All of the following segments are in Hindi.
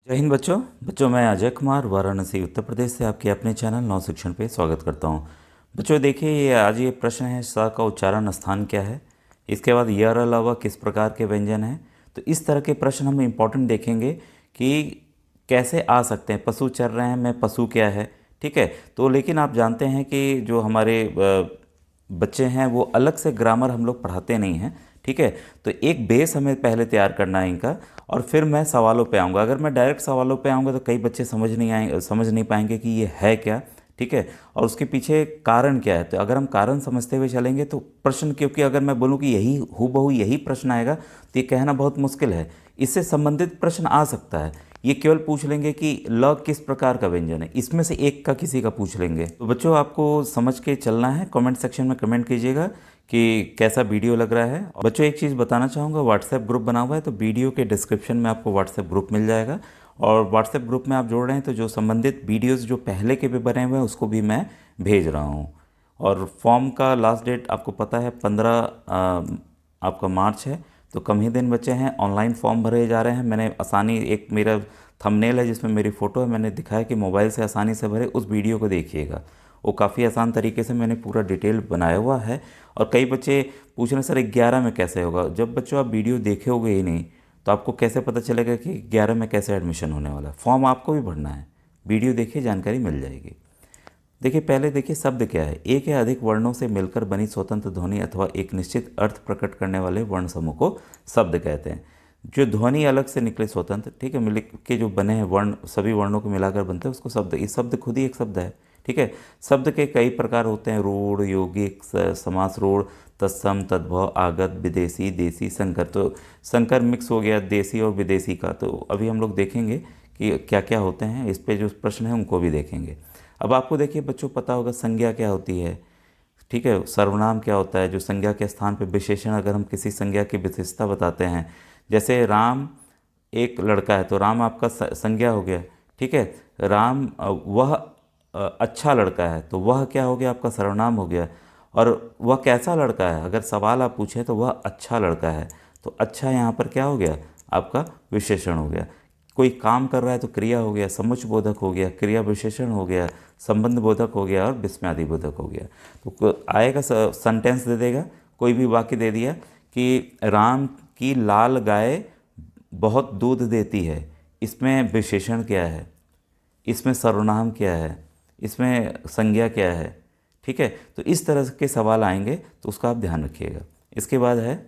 जय हिंद बच्चों मैं अजय कुमार वाराणसी उत्तर प्रदेश से आपके अपने चैनल नव शिक्षण पे स्वागत करता हूँ। बच्चों देखिए ये प्रश्न है, स का उच्चारण स्थान क्या है। इसके बाद यर अलावा किस प्रकार के व्यंजन हैं। तो इस तरह के प्रश्न हम इम्पोर्टेंट देखेंगे कि कैसे आ सकते हैं। पशु चर रहे हैं, मैं पशु क्या है, ठीक है। तो लेकिन आप जानते हैं कि जो हमारे बच्चे हैं वो अलग से ग्रामर हम लोग पढ़ाते नहीं हैं, ठीक है। तो एक बेस हमें पहले तैयार करना है इनका, और फिर मैं सवालों पे आऊँगा। अगर मैं डायरेक्ट सवालों पे आऊँगा तो कई बच्चे समझ नहीं पाएंगे कि ये है क्या, ठीक है, और उसके पीछे कारण क्या है। तो अगर हम कारण समझते हुए चलेंगे तो प्रश्न, क्योंकि अगर मैं बोलूँ कि यही हूबहू यही प्रश्न आएगा तो ये कहना बहुत मुश्किल है। इससे संबंधित प्रश्न आ सकता है। ये केवल पूछ लेंगे कि ल किस प्रकार का व्यंजन है, इसमें से एक का किसी का पूछ लेंगे। तो बच्चों आपको समझ के चलना है। कमेंट सेक्शन में कमेंट कीजिएगा कि कैसा वीडियो लग रहा है। और बच्चों एक चीज़ बताना चाहूँगा, व्हाट्सएप ग्रुप बना हुआ है, तो वीडियो के डिस्क्रिप्शन में आपको व्हाट्सएप ग्रुप मिल जाएगा। और व्हाट्सएप ग्रुप में आप जोड़ रहे हैं तो जो संबंधित वीडियोज़ जो पहले के भी बने हुए हैं उसको भी मैं भेज रहा हूँ। और फॉर्म का लास्ट डेट आपको पता है 15 आपका मार्च है। तो कम ही दिन बचे हैं, ऑनलाइन फॉर्म भरे जा रहे हैं। मैंने आसानी, एक मेरा थंबनेल है जिसमें मेरी फ़ोटो है, मैंने दिखाया कि मोबाइल से आसानी से भरे। उस वीडियो को देखिएगा, वो काफ़ी आसान तरीके से मैंने पूरा डिटेल बनाया हुआ है। और कई बच्चे पूछ रहे हैं सर 11 में कैसे होगा। जब बच्चों आप वीडियो देखे होगे ही नहीं तो आपको कैसे पता चलेगा कि 11 में कैसे एडमिशन होने वाला है। फॉर्म आपको भी भरना है, वीडियो देखिए, जानकारी मिल जाएगी। देखिए पहले देखिए शब्द क्या है। एक या अधिक वर्णों से मिलकर बनी स्वतंत्र ध्वनि अथवा एक निश्चित अर्थ प्रकट करने वाले वर्ण समूह को शब्द कहते हैं। जो ध्वनि अलग से निकले स्वतंत्र, ठीक है, मिल के जो बने हैं वर्ण, सभी वर्णों को मिलाकर बनते हैं, उसको शब्द। इस शब्द खुद ही एक शब्द है, ठीक है। शब्द के कई प्रकार होते हैं, रूढ़, यौगिक, समास रूढ़, तत्सम, तद्भव, आगत, विदेशी, देसी, संकर। तो संकर मिक्स हो गया देसी और विदेशी का। तो अभी हम लोग देखेंगे कि क्या क्या होते हैं। इस पे जो प्रश्न है उनको भी देखेंगे। अब आपको देखिए बच्चों पता होगा संज्ञा क्या होती है, ठीक है। सर्वनाम क्या होता है, जो संज्ञा के स्थान पर विशेषण। अगर हम किसी संज्ञा की विशेषता बताते हैं, जैसे राम एक लड़का है तो राम आपका संज्ञा हो गया, ठीक है। राम वह अच्छा लड़का है तो वह क्या हो गया, आपका सर्वनाम हो गया। और वह कैसा लड़का है, अगर सवाल आप पूछें तो वह अच्छा लड़का है, तो अच्छा यहाँ पर क्या हो गया, आपका विशेषण हो गया। कोई काम कर रहा है तो क्रिया हो गया, समुच्च बोधक हो गया, क्रिया विशेषण हो गया, संबंध बोधक हो गया और विस्मयादि बोधक हो गया। तो आएगा सेंटेंस दे देगा, कोई भी वाक्य दे दिया कि राम की लाल गाय बहुत दूध देती है, इसमें विशेषण क्या है, इसमें सर्वनाम क्या है, इसमें संज्ञा क्या है, ठीक है। तो इस तरह के सवाल आएंगे तो उसका आप ध्यान रखिएगा। इसके बाद है,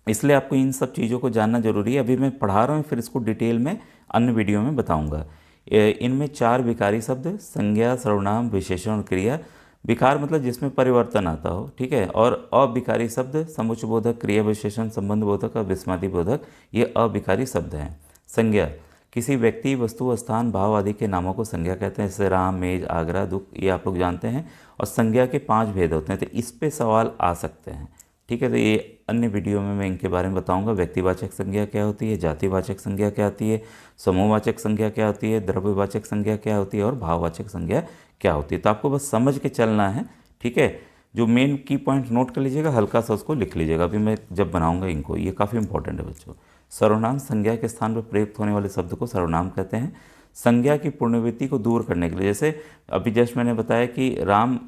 इसलिए आपको इन सब चीज़ों को जानना जरूरी है। अभी मैं पढ़ा रहा हूँ, फिर इसको डिटेल में अन्य वीडियो में बताऊंगा। इनमें 4 विकारी शब्द, संज्ञा, सर्वनाम, विशेषण और क्रिया। विकार मतलब जिसमें परिवर्तन आता हो, ठीक है। और अविकारी शब्द समुच्चयबोधक, क्रिया विशेषण, संबंध बोधक और विस्मयादि बोधक, ये अविकारी शब्द हैं। संज्ञा किसी व्यक्ति, वस्तु, स्थान, भाव आदि के नामों को संज्ञा कहते हैं, जैसे राम, मेज, आगरा, दुख, ये आप लोग जानते हैं। और संज्ञा के 5 भेद होते हैं, तो इस पे सवाल आ सकते हैं, ठीक है। तो ये अन्य वीडियो में मैं इनके बारे में बताऊंगा। व्यक्तिवाचक संज्ञा क्या होती है, जातिवाचक संज्ञा क्या होती है, समूहवाचक संज्ञा क्या होती है, द्रव्यवाचक संज्ञा क्या होती है और भाववाचक संज्ञा क्या होती है। तो आपको बस समझ के चलना है, ठीक है। जो मेन की पॉइंट नोट कर लीजिएगा, हल्का सा उसको लिख लीजिएगा। अभी मैं जब बनाऊंगा इनको, ये काफ़ी इंपॉर्टेंट है बच्चों। सर्वनाम संज्ञा के स्थान पर प्रयुक्त होने वाले शब्द को सर्वनाम कहते हैं। संज्ञा की पुनरावृत्ति को दूर करने के लिए, जैसे अभी जस्ट मैंने बताया कि राम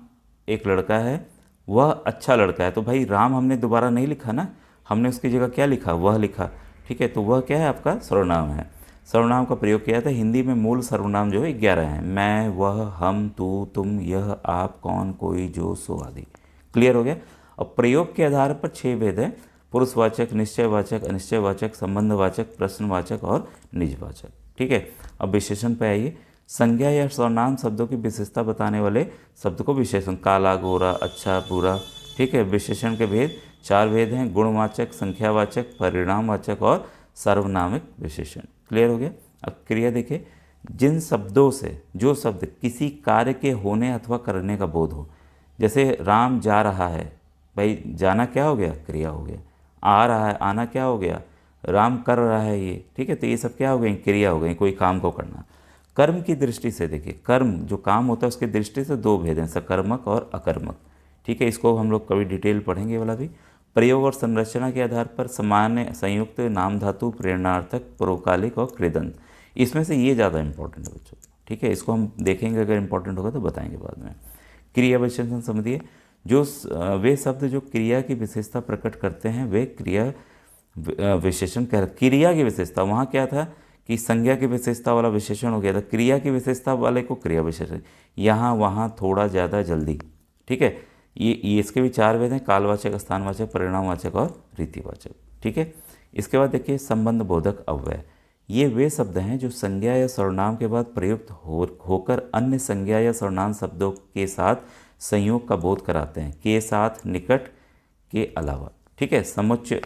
एक लड़का है, वह अच्छा लड़का है, तो भाई राम हमने दोबारा नहीं लिखा ना, हमने उसकी जगह क्या लिखा, वह लिखा, ठीक है। तो वह क्या है, आपका सर्वनाम है। सर्वनाम का प्रयोग किया था। हिंदी में मूल सर्वनाम जो है 11 हैं, मैं, वह, हम, तू, तुम, यह, आप, कौन, कोई, जो, सो आदि। क्लियर हो गया। अब प्रयोग के आधार पर 6 भेद हैं, पुरुषवाचक, निश्चयवाचक, अनिश्चयवाचक, संबंधवाचक, प्रश्नवाचक और निजवाचक, ठीक है। अब विशेषण पे आइए। संज्ञा या सर्वनाम शब्दों की विशेषता बताने वाले शब्द को विशेषण, काला, गोरा, अच्छा, बुरा, ठीक है। विशेषण के भेद 4 भेद हैं, गुणवाचक, संख्यावाचक, परिणामवाचक और सार्वनामिक विशेषण। क्लियर हो गया। अब क्रिया देखिए, जिन शब्दों से, जो शब्द किसी कार्य के होने अथवा करने का बोध हो, जैसे राम जा रहा है, भाई जाना क्या हो गया, क्रिया हो गया। आ रहा है, आना क्या हो गया, राम कर रहा है ये, ठीक है। तो ये सब क्या हो गई, क्रिया हो गई, कोई काम को करना। कर्म की दृष्टि से देखिए, कर्म जो काम होता है उसकी दृष्टि से 2 भेद हैं, सकर्मक और अकर्मक, ठीक है। इसको हम लोग कभी डिटेल पढ़ेंगे वाला भी। प्रयोग और संरचना के आधार पर सामान्य, संयुक्त, नाम धातु, प्रेरणार्थक, पूर्वकालिक और कृदंत, इसमें से ये ज़्यादा इंपॉर्टेंट है बच्चों, ठीक है। इसको हम देखेंगे, अगर इंपॉर्टेंट होगा तो बताएंगे बाद में। क्रिया विशेषण समझिए, वे शब्द जो क्रिया की विशेषता प्रकट करते हैं वे क्रिया विशेषण कह। क्रिया की विशेषता, वहाँ क्या था कि संज्ञा की विशेषता वाला विशेषण हो गया था, क्रिया की विशेषता वाले को क्रिया विशेषण। यहाँ वहाँ थोड़ा ज़्यादा जल्दी, ठीक है। ये इसके भी 4 भेद हैं, कालवाचक, स्थानवाचक, परिणामवाचक और रीतिवाचक, ठीक है। इसके बाद देखिए संबंध बोधक अव्यय। ये वे शब्द हैं जो संज्ञा या सर्वनाम के बाद प्रयुक्त होकर अन्य संज्ञा या सर्वनाम शब्दों के साथ संयोग का बोध कराते हैं, के साथ, निकट के अलावा, ठीक है। समुच्चय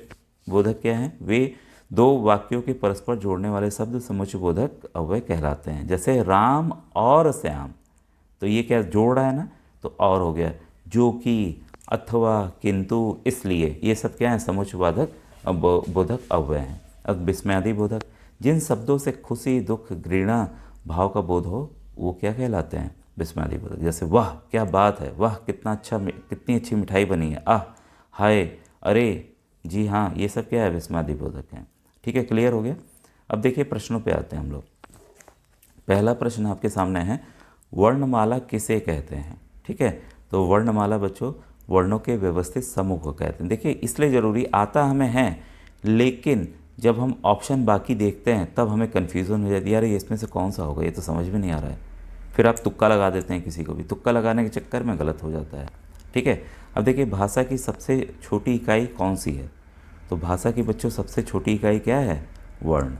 बोधक क्या है? वे 2 वाक्यों के परस्पर जोड़ने वाले शब्द समुच्चय बोधक अव्यय कहलाते हैं। जैसे राम और श्याम, तो ये क्या जोड़ रहा है ना, तो और हो गया, जो कि, अथवा, किंतु, इसलिए, ये सब क्या है? समुच्चय बोधक अव्यय हैं। अब विस्मयादि बोधक, जिन शब्दों से खुशी, दुख, घृणा भाव का बोध हो वो क्या कहलाते हैं? विस्मयादि बोधक। जैसे वाह क्या बात है, वाह कितनी अच्छी मिठाई बनी है, आह, हाय, अरे, जी हाँ, ये सब क्या है? विस्मयादि बोधक हैं, ठीक है। क्लियर हो गया। अब देखिए प्रश्नों पे आते हैं हम लोग। पहला प्रश्न आपके सामने है, वर्णमाला किसे कहते हैं, ठीक है। तो वर्णमाला बच्चों वर्णों के व्यवस्थित समूह को कहते हैं। देखिए इसलिए ज़रूरी आता हमें है, लेकिन जब हम ऑप्शन बाकी देखते हैं तब हमें कन्फ्यूज़न हो जाती है, यार ये इसमें से कौन सा होगा, ये तो समझ में नहीं आ रहा है। फिर आप तुक्का लगा देते हैं, किसी को भी तुक्का लगाने के चक्कर में गलत हो जाता है, ठीक है। अब देखिए भाषा की सबसे छोटी इकाई कौन सी है? तो भाषा की बच्चों सबसे छोटी इकाई क्या है? वर्ण,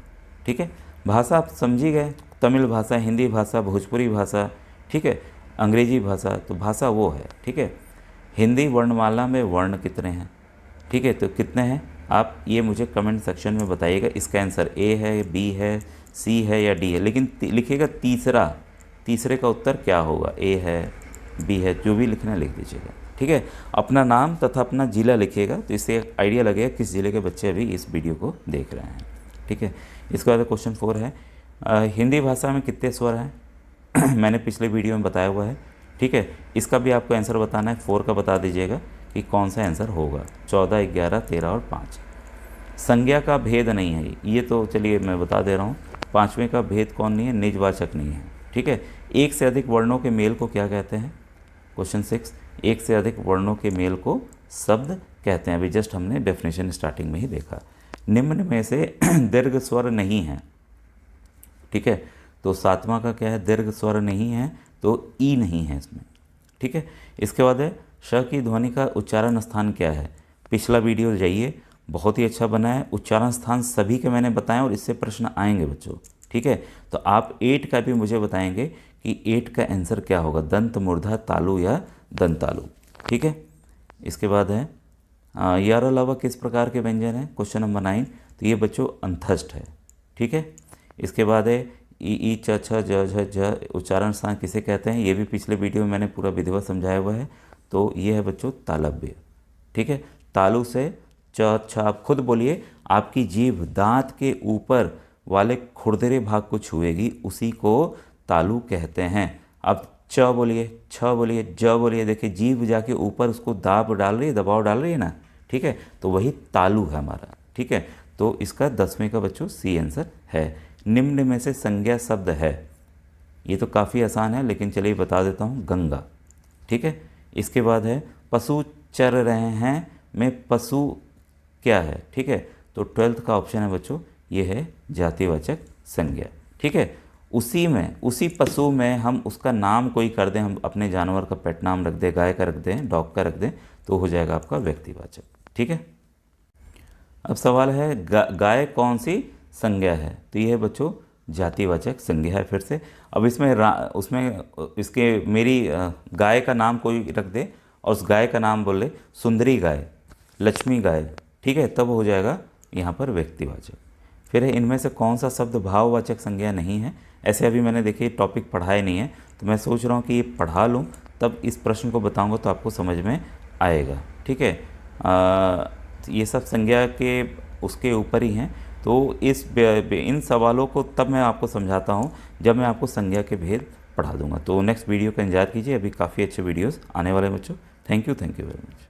ठीक है। भाषा आप समझी गए, तमिल भाषा, हिंदी भाषा, भोजपुरी भाषा, ठीक है, अंग्रेजी भाषा, तो भाषा वो है, ठीक है। हिंदी वर्णमाला में वर्ण कितने हैं, ठीक है, तो कितने हैं आप ये मुझे कमेंट सेक्शन में बताइएगा। इसका आंसर ए है, बी है, सी है या डी है, लेकिन लिखिएगा तीसरे का उत्तर क्या होगा? ए है, बी है, जो भी लिखना लिख दीजिएगा, ठीक है। अपना नाम तथा अपना ज़िला लिखिएगा, तो इससे एक आइडिया लगेगा किस ज़िले के बच्चे अभी इस वीडियो को देख रहे हैं, ठीक है। इसके बाद क्वेश्चन 4 है, हिंदी भाषा में कितने स्वर हैं? मैंने पिछले वीडियो में बताया हुआ है, ठीक है। इसका भी आपको आंसर बताना है, 4 का बता दीजिएगा कि कौन सा आंसर होगा। 14, 11, 13 और 5। संज्ञा का भेद नहीं है, ये तो चलिए मैं बता दे रहा हूँ। 5वें का भेद कौन नहीं है? निजवाचक नहीं है, ठीक है। एक से अधिक वर्णों के मेल को क्या कहते हैं? क्वेश्चन 6, एक से अधिक वर्णों के मेल को शब्द कहते हैं। अभी जस्ट हमने डेफिनेशन स्टार्टिंग में ही देखा। निम्न में से दीर्घ स्वर नहीं है, ठीक है। तो 7वां का क्या है? दीर्घ स्वर नहीं है, तो ई नहीं है इसमें, ठीक है। इसके बाद है श की ध्वनि का उच्चारण स्थान क्या है? पिछला वीडियो जाइए, बहुत ही अच्छा बना है। उच्चारण स्थान सभी के मैंने बताएं और इससे प्रश्न आएंगे बच्चों, ठीक है। तो आप 8 का भी मुझे बताएंगे कि 8 का आंसर क्या होगा, दंत, मूर्धा, तालु या दंतालु, ठीक है। इसके बाद है यार अलावा किस प्रकार के व्यंजन हैं? Question number 9। तो ये बच्चों अंतस्थ है, ठीक है। इसके बाद है ई च छ ज झ झ उच्चारण स्थान किसे कहते हैं? ये भी पिछले वीडियो में मैंने पूरा विधिवत समझाया हुआ है। तो ये है बच्चों तालव्य, ठीक है। तालु से च छ, आप खुद बोलिए, आपकी जीभ दांत के ऊपर वाले खुरदरे भाग को छुएगी, उसी को तालु कहते हैं। अब च बोलिए, छ बोलिए, ज बोलिए, देखिए जीभ जाके ऊपर उसको दबाव डाल रही है ना, ठीक है। तो वही तालु है हमारा, ठीक है। तो इसका 10वें का बच्चों सी आंसर है। निम्न में से संज्ञा शब्द है, ये तो काफ़ी आसान है, लेकिन चलिए बता देता हूँ, गंगा, ठीक है। इसके बाद है पशु चर रहे हैं में पशु क्या है, ठीक है। तो 12th का ऑप्शन है बच्चों, ये है जातिवाचक संज्ञा, ठीक है। उसी पशु में हम उसका नाम कोई कर दें, हम अपने जानवर का पेट नाम रख दें, गाय का रख दें, डॉग का रख दें, तो हो जाएगा आपका व्यक्तिवाचक, ठीक है। अब सवाल है गाय कौन सी संज्ञा है? तो ये है बच्चों जातिवाचक संज्ञा है। फिर से अब उसमें इसके मेरी गाय का नाम कोई रख दे और उस गाय का नाम बोले सुंदरी गाय, लक्ष्मी गाय, ठीक है, तब हो जाएगा यहाँ पर व्यक्तिवाचक। फिर है इनमें से कौन सा शब्द भाववाचक संज्ञा नहीं है? ऐसे अभी मैंने देखिए टॉपिक पढ़ाया नहीं है, तो मैं सोच रहा हूँ कि ये पढ़ा लूँ, तब इस प्रश्न को बताऊँगा तो आपको समझ में आएगा, ठीक है। ये सब संज्ञा के उसके ऊपर ही हैं। तो इन सवालों को तब मैं आपको समझाता हूँ जब मैं आपको संज्ञा के भेद पढ़ा दूंगा। तो नेक्स्ट वीडियो का इंतजार कीजिए, अभी काफ़ी अच्छे वीडियोस आने वाले बच्चों। Thank you very much.